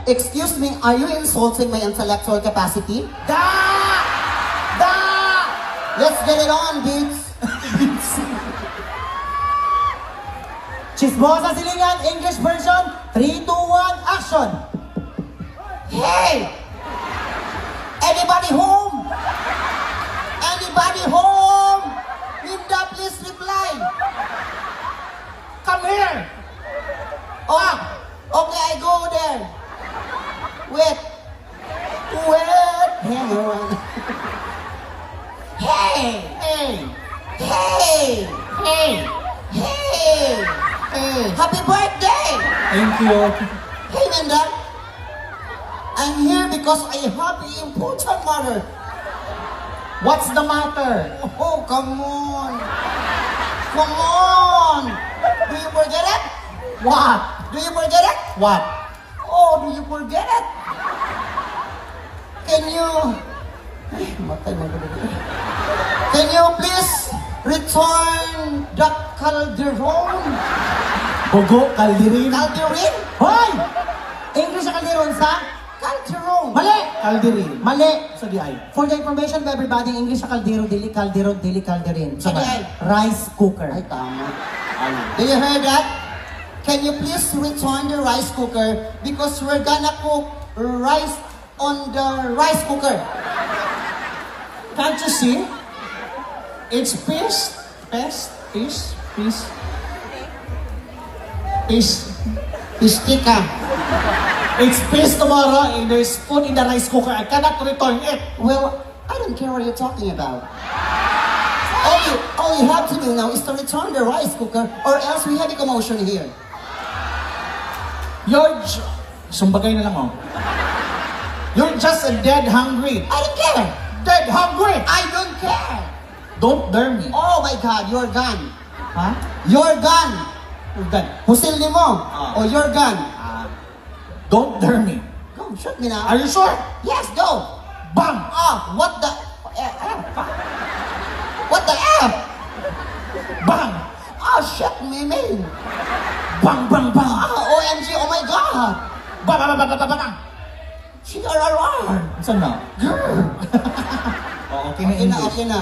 Excuse me, are you insulting my intellectual capacity? Da! Da! Let's get it on, Beats. Chismosa Silingan, English version, 3, 2, 1, action! Hey! Anybody home? Anybody home? Linda, please reply. Come here! Oh, okay, I go there. Wait. Wait. Hang on. Hey! Hey! Hey! Hey! Hey! Hey! Happy birthday! Thank you. Hey, Linda. I'm here because I have the important matter. What's the matter? Oh, come on. Come on. Do you forget it? What? Do you forget it? What? Oh, do you forget it? Can you... Ay, matay mo ba? Can you please return the Calderon? Bogo, kaldirin. Calderon? Hoy! English sa kaldiron sa? Calderon. Mali! Kaldirin. Mali! Sa di ay. For the information of everybody, English sa kaldero, dili kaldirin. Sa Sige. rice cooker. Ay, tama. Do you hear that? Can you please return the rice cooker because we're gonna cook rice on the rice cooker. Can't you see? It's fish. Pistika. It's fish tomorrow and there's food in the rice cooker. I cannot return it. Well, I don't care what you're talking about. All you have to do now is to return the rice cooker or else we have a commotion here. Sumbagay na lang oh. You're just a dead hungry. I don't care. Dead hungry! I don't care. Don't dare me. Oh my God, you're gone. Ha? You're gone. You're done. Husil ni mo. Ah. Oh, you're gone. Don't dare me. Go, shoot me now. Are you sure? Yes, go. Bang! Oh, what the... What the F? Bang! Oh, shit, man. Bang, bang, bang! OMG, oh my God. Bang, bang, bang, bang, bang, bang! CRRR. Saan na? Girl. Oh, okay na Okay na, English. okay na.